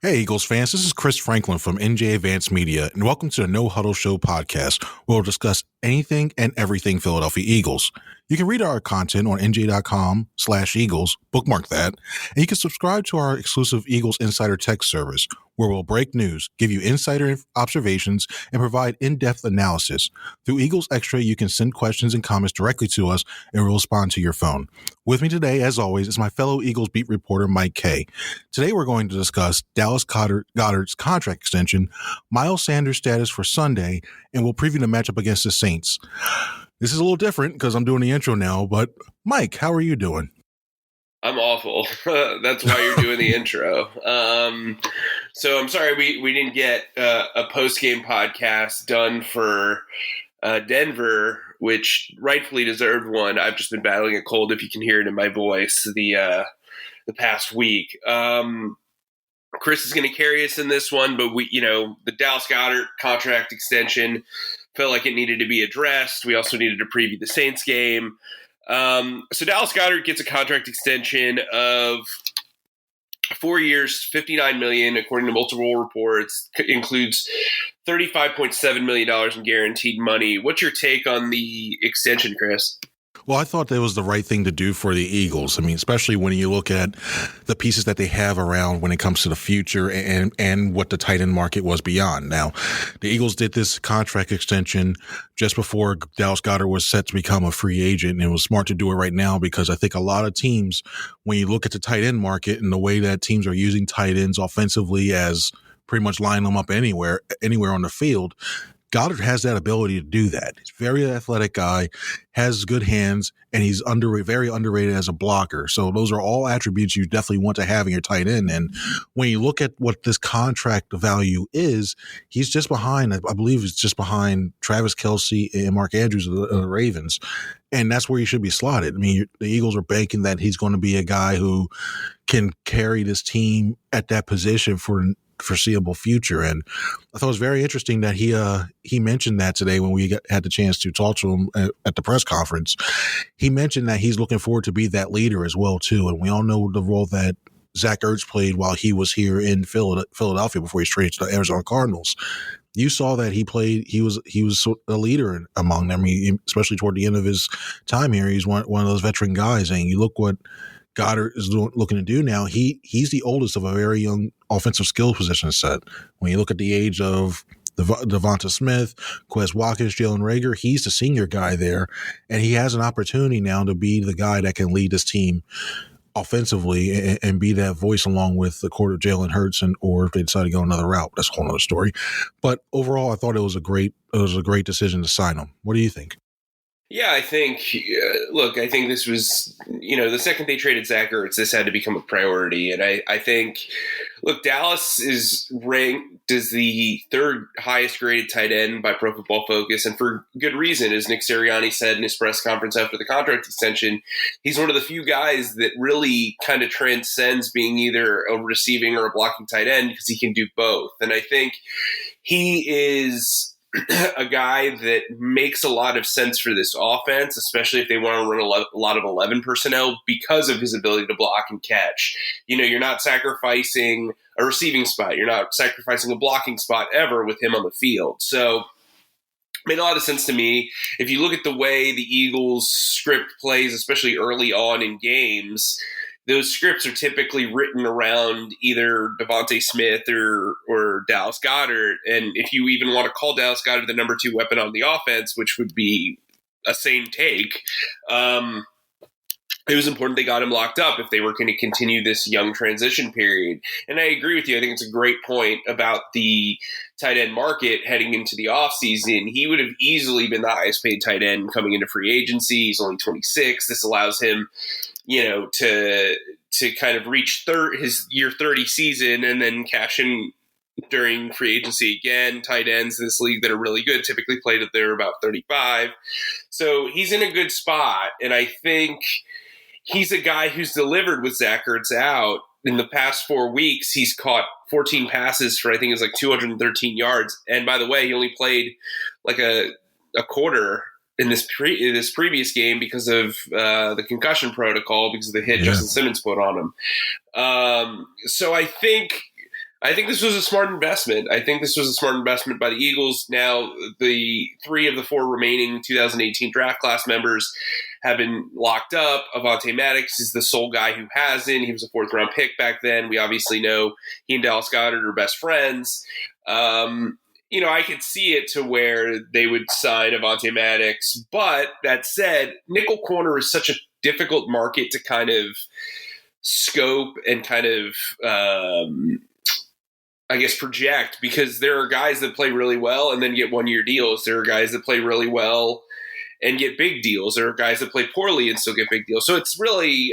Hey, Eagles fans, this is Chris Franklin from NJ Advanced Media, and welcome to the No Huddle Show podcast, where we'll discuss anything and everything Philadelphia Eagles. You can read our content on NJ.com/Eagles, bookmark that, and you can subscribe to our exclusive Eagles Insider text service, where we'll break news, give you insider observations, and provide in-depth analysis. Through Eagles Extra, you can send questions and comments directly to us, and we'll respond to your phone. With me today, as always, is my fellow Eagles beat reporter, Mike Kaye. Today, we're going to discuss Dallas Goedert's contract extension, Miles Sanders' status for Sunday, and we'll preview the matchup against the Saints. This is a little different because I'm doing the intro now, but Mike, how are you doing? I'm awful. That's why you're doing the intro. So I'm sorry we didn't get a post-game podcast done for Denver, which rightfully deserved one. I've just been battling a cold, if you can hear it in my voice, the past week. Chris is going to carry us in this one, but the Dallas Goedert contract extension felt like it needed to be addressed. We also needed to preview the Saints game. So Dallas Goedert gets a contract extension of 4 years, $59 million, according to multiple reports. Includes $35.7 million in guaranteed money. What's your take on the extension, Chris? Well, I thought that was the right thing to do for the Eagles. I mean, especially when you look at the pieces that they have around when it comes to the future and what the tight end market was beyond. Now, the Eagles did this contract extension just before Dallas Goedert was set to become a free agent, and it was smart to do it right now because I think a lot of teams, when you look at the tight end market and the way that teams are using tight ends offensively as pretty much line them up anywhere on the field, Goedert has that ability to do that. He's a very athletic guy, has good hands, and he's very underrated as a blocker. So those are all attributes you definitely want to have in your tight end. And when you look at what this contract value is, he's just behind, I believe it's just behind Travis Kelce and Mark Andrews of the Ravens. And that's where he should be slotted. I mean, the Eagles are banking that he's going to be a guy who can carry this team at that position for foreseeable future. And I thought it was very interesting that he mentioned that today when we had the chance to talk to him at the press conference. He mentioned that he's looking forward to be that leader as well too. And we all know the role that Zach Ertz played while he was here in Philadelphia before he was traded to the Arizona Cardinals. You saw that he was a leader among them, especially toward the end of his time here. He's one of those veteran guys, and you look what Goedert is looking to do now. He's the oldest of a very young offensive skill position set. When you look at the age of Devonta Smith, Quez Watkins, Jalen Reagor, he's the senior guy there, and he has an opportunity now to be the guy that can lead this team offensively and be that voice along with the court of Jalen Hurts, or if they decide to go another route, that's a whole other story. But overall, I thought it was a great decision to sign him. What do you think? Yeah, I think this was, the second they traded Zach Ertz, this had to become a priority. And I think, Dallas is ranked as the third highest graded tight end by Pro Football Focus, and for good reason. As Nick Sirianni said in his press conference after the contract extension, he's one of the few guys that really kind of transcends being either a receiving or a blocking tight end because he can do both. And I think he is a guy that makes a lot of sense for this offense, especially if they want to run a lot of 11 personnel because of his ability to block and catch. You're not sacrificing a receiving spot. You're not sacrificing a blocking spot ever with him on the field. So it made a lot of sense to me. If you look at the way the Eagles script plays, especially early on in games, those scripts are typically written around either Devonta Smith or Dallas Goedert. And if you even want to call Dallas Goedert the number 2 weapon on the offense, which would be a same take, it was important they got him locked up if they were going to continue this young transition period. And I agree with you. I think it's a great point about the tight end market heading into the offseason. He would have easily been the highest paid tight end coming into free agency. He's only 26. This allows him, to kind of reach his year 30 season and then cash in during free agency again. Tight ends in this league that are really good typically play that they're about 35. So he's in a good spot. And I think he's a guy who's delivered with Zach Ertz out. In the past 4 weeks, he's caught 14 passes for, I think it's like 213 yards. And by the way, he only played like a quarter in this previous game because of the concussion protocol, because of the hit Justin Simmons put on him. So I think I think this was a smart investment. I think this was a smart investment by the Eagles. Now, the 3 of the 4 remaining 2018 draft class members have been locked up. Avonte Maddox is the sole guy who hasn't. He was a 4th-round pick back then. We obviously know he and Dallas Goedert are best friends. I could see it to where they would sign Avonte Maddox. But that said, nickel corner is such a difficult market to kind of scope and kind of project, because there are guys that play really well and then get 1-year deals. There are guys that play really well and get big deals. There are guys that play poorly and still get big deals. So it's really,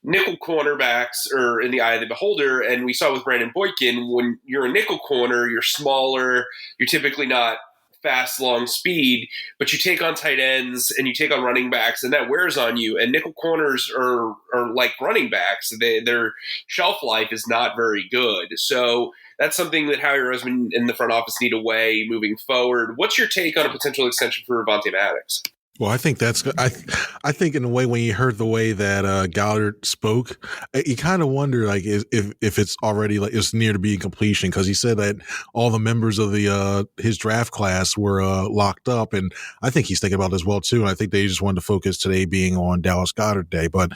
nickel cornerbacks are in the eye of the beholder. And we saw with Brandon Boykin, when you're a nickel corner, you're smaller, you're typically not fast, long speed, but you take on tight ends and you take on running backs, and that wears on you. And nickel corners are like running backs. Their shelf life is not very good. So that's something that Howie Roseman and the front office need to weigh moving forward. What's your take on a potential extension for Avonte Maddox? Well, I think I think in a way, when you heard the way that Goddard spoke, you kind of wonder like if it's already like it's near to being completion, because he said that all the members of the his draft class were locked up, and I think he's thinking about it as well too. And I think they just wanted to focus today being on Dallas Goedert Day, but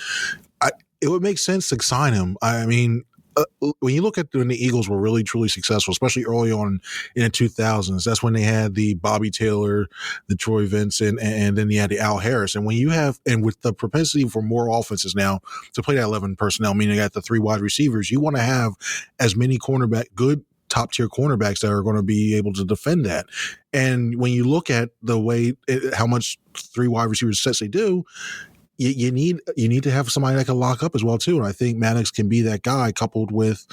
it would make sense to sign him. When you look at when the Eagles were really truly successful, especially early on in the 2000s, that's when they had the Bobby Taylor, the Troy Vincent, and then you had the Al Harris. And when you have, and with the propensity for more offenses now to play that 11 personnel, meaning you got the 3 wide receivers, you want to have as many good top tier cornerbacks that are going to be able to defend that. And when you look at the way how much 3 wide receivers sets they do, you need to have somebody that can lock up as well too, and I think Maddox can be that guy, coupled with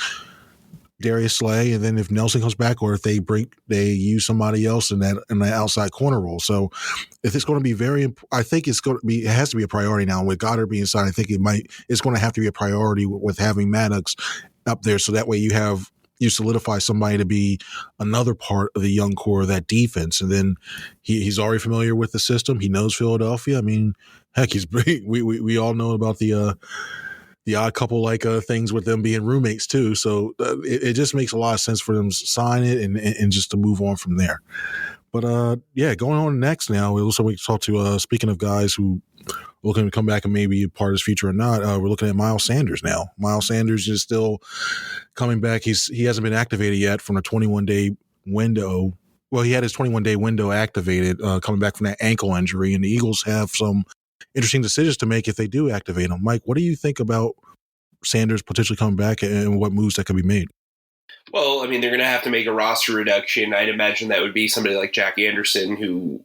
Darius Slay, and then if Nelson comes back, or if they use somebody else in that outside corner role. So if it's going to be I think it has to be a priority now with Goddard being signed. I think it's going to have to be a priority with having Maddox up there, so that way you solidify somebody to be another part of the young core of that defense. And then he's already familiar with the system. He knows Philadelphia. Heck, we all know about the odd couple things with them being roommates too. So it just makes a lot of sense for them to sign it and just to move on from there. But going on next now, we talk to speaking of guys who looking to come back and maybe a part of his future or not. We're looking at Miles Sanders now. Miles Sanders is still coming back. He hasn't been activated yet from a 21-day window. Well, he had his 21-day window activated, coming back from that ankle injury, and the Eagles have some interesting decisions to make if they do activate him. Mike, what do you think about Sanders potentially coming back and what moves that could be made? Well, they're going to have to make a roster reduction. I'd imagine that would be somebody like Jack Anderson, who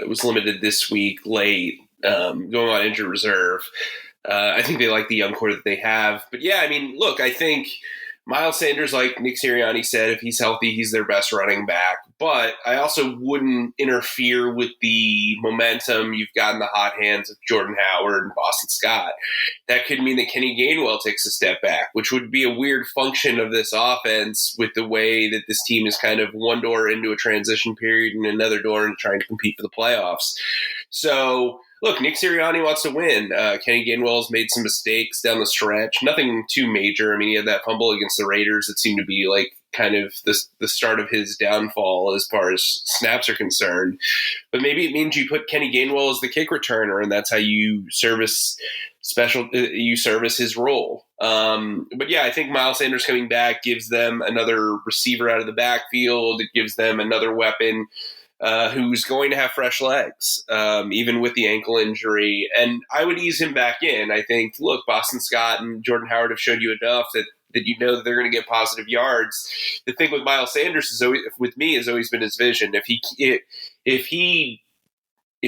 was limited this week late, going on injured reserve. I think they like the young core that they have. But yeah, look, I think Miles Sanders, like Nick Sirianni said, if he's healthy, he's their best running back. But I also wouldn't interfere with the momentum you've got in the hot hands of Jordan Howard and Boston Scott. That could mean that Kenny Gainwell takes a step back, which would be a weird function of this offense with the way that this team is kind of one door into a transition period and another door into trying to compete for the playoffs. So, look, Nick Sirianni wants to win. Kenny Gainwell's made some mistakes down the stretch. Nothing too major. He had that fumble against the Raiders that seemed to be like kind of the start of his downfall as far as snaps are concerned. But maybe it means you put Kenny Gainwell as the kick returner, and that's how you service his role. But yeah, I think Miles Sanders coming back gives them another receiver out of the backfield. It gives them another weapon who's going to have fresh legs, even with the ankle injury. And I would ease him back in. I think, look, Boston Scott and Jordan Howard have showed you enough that you know that they're going to get positive yards. The thing with Miles Sanders has always been his vision. If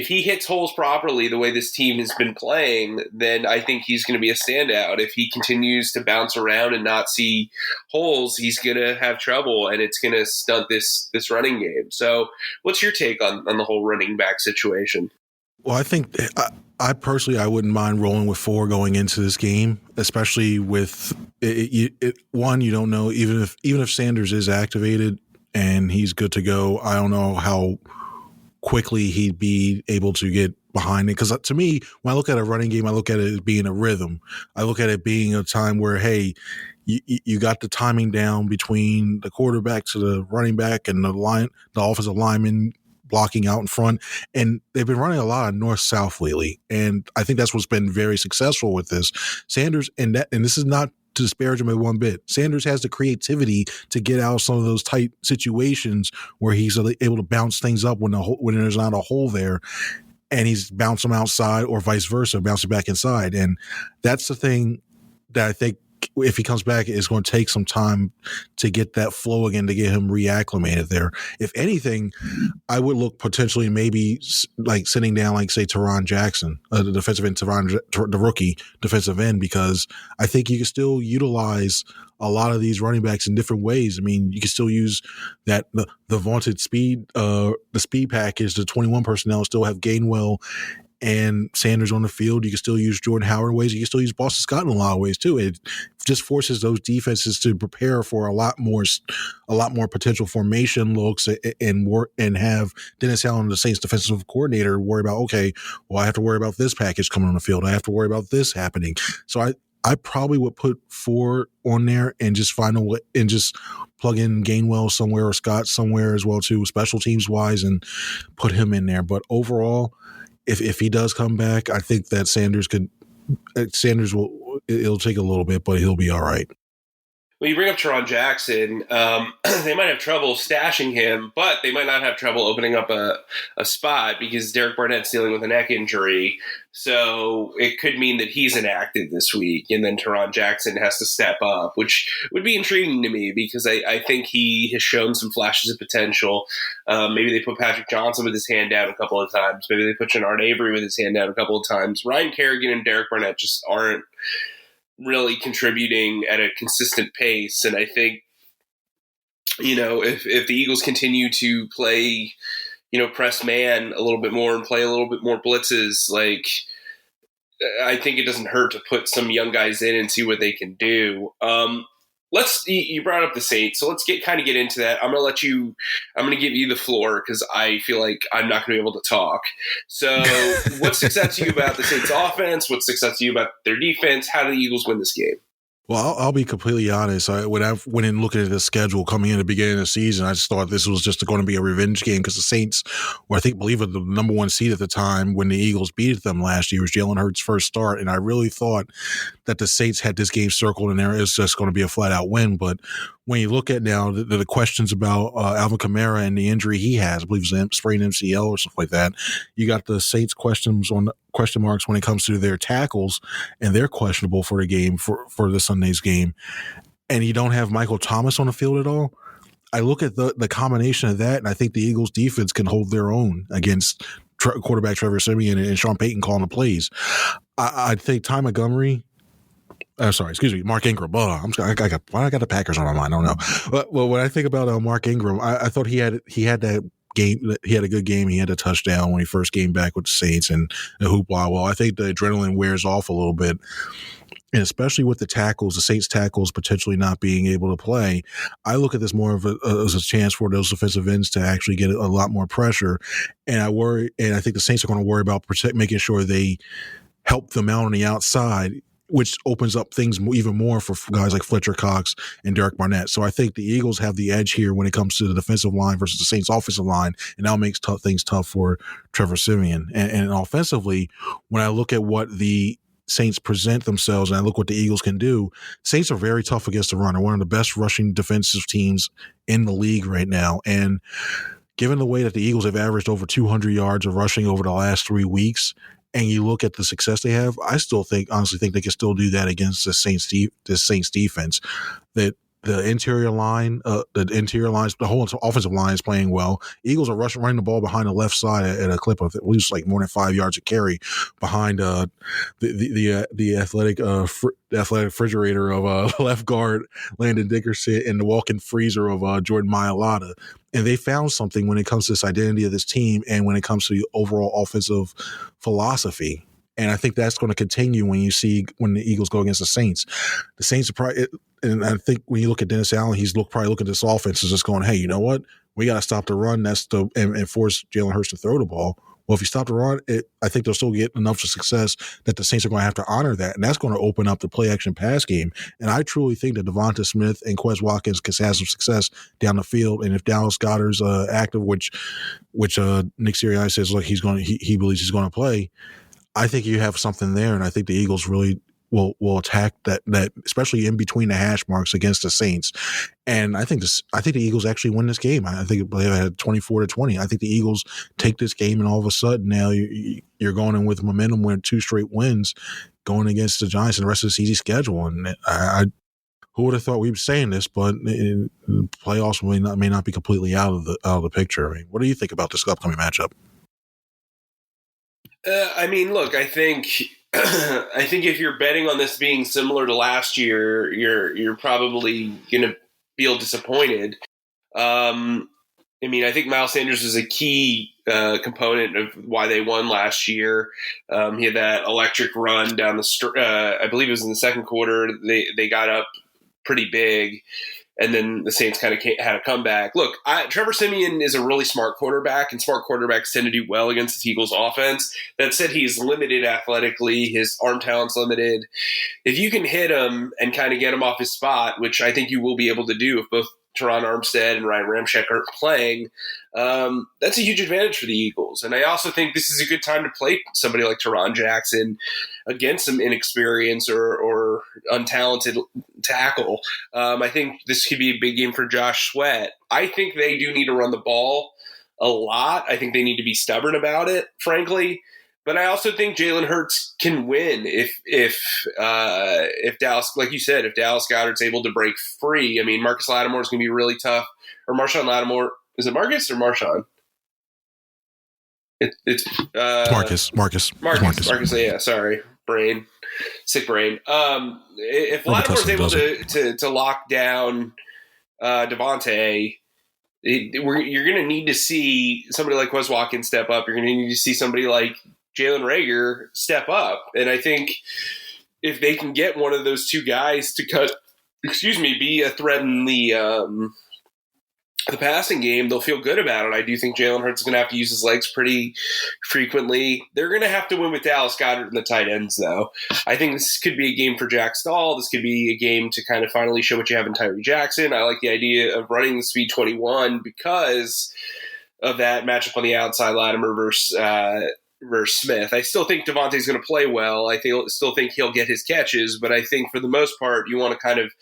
he hits holes properly the way this team has been playing, then I think he's going to be a standout. If he continues to bounce around and not see holes, he's going to have trouble, and it's going to stunt this running game. So what's your take on the whole running back situation? Well, I think I personally, I wouldn't mind rolling with 4 going into this game, especially with one, you don't know, even if Sanders is activated and he's good to go, I don't know how quickly he'd be able to get behind it. Because to me, when I look at a running game, I look at it as being a rhythm. I look at it being a time where, hey, you got the timing down between the quarterback to the running back and the offensive lineman blocking out in front. And they've been running a lot of north-south lately. And I think that's what's been very successful with this. Sanders, and this is not to disparage him one bit. Sanders has the creativity to get out of some of those tight situations where he's able to bounce things up when there's not a hole there, and he's bouncing them outside or vice versa, bouncing back inside. And that's the thing that I think if he comes back, it's going to take some time to get that flow again, to get him reacclimated there. If anything, I would look potentially maybe like sitting down, like say Teron Jackson, the defensive end, the rookie defensive end, because I think you can still utilize a lot of these running backs in different ways. I mean, you can still use the vaunted speed, the speed package, the 21 personnel, still have Gainwell and Sanders on the field. You can still use Jordan Howard in ways. You can still use Boston Scott in a lot of ways too. It just forces those defenses to prepare for a lot more potential formation looks and work, and have Dennis Allen, the Saints defensive coordinator, worry about, okay, well, I have to worry about this package coming on the field. I have to worry about this happening. So I probably would put 4 on there and just find a way and just plug in Gainwell somewhere or Scott somewhere as well too, special teams wise, and put him in there. But overall, if he does come back, I think that it'll take a little bit, but he'll be all right. Well, you bring up Teron Jackson. They might have trouble stashing him, but they might not have trouble opening up a spot because Derek Barnett's dealing with a neck injury. So it could mean that he's inactive this week, and then Teron Jackson has to step up, which would be intriguing to me because I think he has shown some flashes of potential. Maybe they put Patrick Johnson with his hand down a couple of times. Maybe they put Jannard Avery with his hand down a couple of times. Ryan Kerrigan and Derek Barnett just aren't really contributing at a consistent pace. And I think, if the Eagles continue to play, press man a little bit more and play a little bit more blitzes, like, I think it doesn't hurt to put some young guys in and see what they can do. You brought up the Saints, so let's get into that. I'm going to give you the floor because I feel like I'm not going to be able to talk. So what sticks out to you about the Saints offense? What sticks out to you about their defense? How do the Eagles win this game? Well, I'll be completely honest. When I went in looking at the schedule coming in the beginning of the season, I just thought this was just going to be a revenge game because the Saints were, believe the number 1 seed at the time when the Eagles beat them last year. It was Jalen Hurts' first start, and I really thought that the Saints had this game circled and there is just going to be a flat-out win. But when you look at now the questions about Alvin Kamara and the injury he has, I believe it was sprained MCL or something like that, you got the Saints question marks when it comes to their tackles, and they're questionable for the game for the Sunday's game. And you don't have Michael Thomas on the field at all. I look at the combination of that, and I think the Eagles defense can hold their own against quarterback Trevor Siemian and Sean Payton calling the plays. I think Ty Montgomery, Mark Ingram. I got the Packers on my mind. I don't know. Well, when I think about Mark Ingram, I thought he had that game. He had a good game. He had a touchdown when he first came back with the Saints and the hoopla. Well, I think the adrenaline wears off a little bit. And especially with the Saints tackles potentially not being able to play, I look at this more as a chance for those defensive ends to actually get a lot more pressure. And I think the Saints are going to worry about making sure they help them out on the outside, which opens up things even more for guys like Fletcher Cox and Derek Barnett. So I think the Eagles have the edge here when it comes to the defensive line versus the Saints offensive line, and that makes things tough for Trevor Siemian. And offensively, when I look at what the Saints present themselves and I look what the Eagles can do, Saints are very tough against the run. They're one of the best rushing defensive teams in the league right now. And given the way that the Eagles have averaged over 200 yards of rushing over the last 3 weeks, and you look at the success they have, I honestly think they can still do that against the Saints defense. That the interior lines, the whole offensive line is playing well. Eagles are running the ball behind the left side at a clip of at least more than 5 yards a carry behind the athletic refrigerator of left guard Landon Dickerson and the walk-in freezer of Jordan Mailata. And they found something when it comes to this identity of this team and when it comes to the overall offensive philosophy. And I think that's going to continue when the Eagles go against the Saints. The Saints are probably, and I think when you look at Dennis Allen, he's probably looking at this offense as just going, hey, you know what? We got to stop the run. And force Jalen Hurts to throw the ball. Well, if you stop the run, I think they'll still get enough success that the Saints are going to have to honor that, and that's going to open up the play-action pass game. And I truly think that Devonta Smith and Quez Watkins can have some success down the field. And if Dallas Goedert's active, which Nick Sirianni says, look, he believes he's going to play, I think you have something there, and I think the Eagles really will attack that, especially in between the hash marks against the Saints. And I think the Eagles actually win this game. I think they had 24-20. I think the Eagles take this game, and all of a sudden now you're going in with momentum, with 2 straight wins, going against the Giants and the rest of this easy schedule. And who would have thought we'd be saying this? But playoffs may not be completely out of the picture. I mean, what do you think about this upcoming matchup? Look, I think if you're betting on this being similar to last year, you're probably going to feel disappointed. I think Miles Sanders is a key component of why they won last year. He had that electric run down the I believe it was in the second quarter. They got up pretty big, and then the Saints kind of had a comeback. Look, Trevor Siemian is a really smart quarterback, and smart quarterbacks tend to do well against the Eagles' offense. That said, he's limited athletically. His arm talent's limited. If you can hit him and kind of get him off his spot, which I think you will be able to do if both Teron Armstead and Ryan Ramczyk are playing, that's a huge advantage for the Eagles. And I also think this is a good time to play somebody like Teron Jackson against some inexperience or untalented tackle. I think this could be a big game for Josh Sweat. I think they do need to run the ball a lot. I think they need to be stubborn about it, frankly. But I also think Jalen Hurts can win if Dallas, like you said, if Dallas Goedert's able to break free. I mean, Marcus Lattimore is going to be really tough. Or Marshawn Lattimore. Is it Marcus or Marshawn? It's Marcus. Marcus. Yeah, sorry. Sick brain. If Lattimore's able to lock down Devontae, you're going to need to see somebody like Quez Watkins step up. You're going to need to see somebody like Jalen Reagor step up. And I think if they can get one of those two guys to be a threat in the passing game, they'll feel good about it. I do think Jalen Hurts is going to have to use his legs pretty frequently. They're going to have to win with Dallas Goedert and the tight ends, though. I think this could be a game for Jack Stahl. This could be a game to kind of finally show what you have in Tyree Jackson. I like the idea of running the speed 21 because of that matchup on the outside, Latimer versus Smith. I still think Devontae's going to play well. I still think he'll get his catches, but I think for the most part, you want to kind of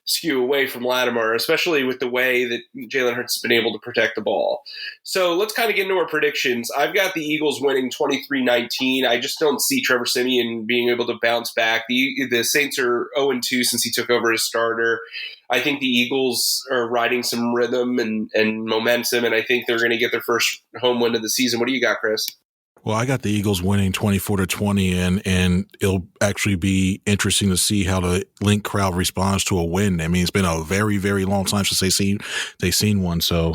skew away from Lattimore, especially with the way that Jalen Hurts has been able to protect the ball. So let's kind of get into our predictions. I've got the Eagles winning 23-19. I just don't see Trevor Siemian being able to bounce back. The Saints are 0-2 since he took over as starter. I think the Eagles are riding some rhythm and momentum, and I think they're going to get their first home win of the season. What do you got, Chris? Well, I got the Eagles winning 24-20, and it'll actually be interesting to see how the Link crowd responds to a win. I mean, it's been a very, very long time since they've seen one. So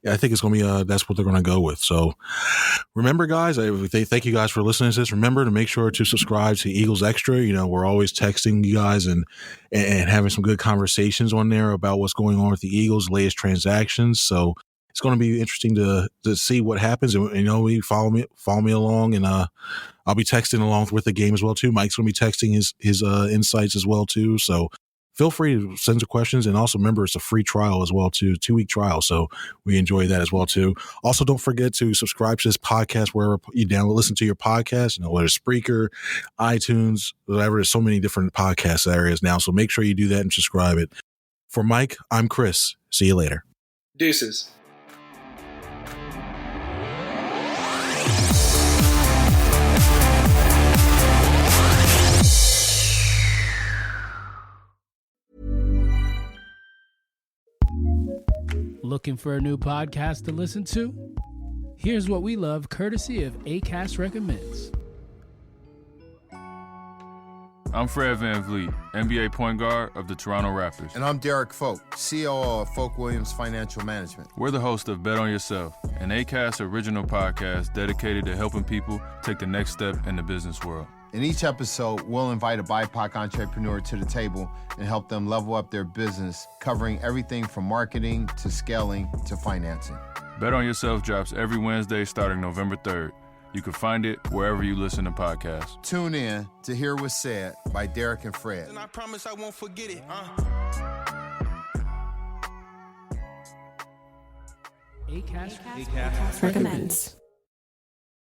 I think it's going to be that's what they're going to go with. So remember, guys, thank you guys for listening to this. Remember to make sure to subscribe to Eagles Extra. You know, we're always texting you guys and having some good conversations on there about what's going on with the Eagles' latest transactions. So it's going to be interesting to see what happens. And, you follow me along, and I'll be texting along with the game as well, too. Mike's going to be texting his insights as well, too. So feel free to send some questions. And also remember, it's a free trial as well, too, 2-week trial. So we enjoy that as well, too. Also, don't forget to subscribe to this podcast wherever you listen to your podcast, whether it's Spreaker, iTunes, whatever. There's so many different podcast areas now. So make sure you do that and subscribe it. For Mike, I'm Chris. See you later. Deuces. Looking for a new podcast to listen to? Here's what we love, courtesy of Acast Recommends. I'm Fred VanVleet, NBA point guard of the Toronto Raptors. And I'm Derek Folk, COO of Folk Williams Financial Management. We're the host of Bet on Yourself, an Acast original podcast dedicated to helping people take the next step in the business world. In each episode, we'll invite a BIPOC entrepreneur to the table and help them level up their business, covering everything from marketing to scaling to financing. Bet on Yourself drops every Wednesday starting November 3rd. You can find it wherever you listen to podcasts. Tune in to Hear What's Said by Derek and Fred. And I promise I won't forget it. Acast recommends.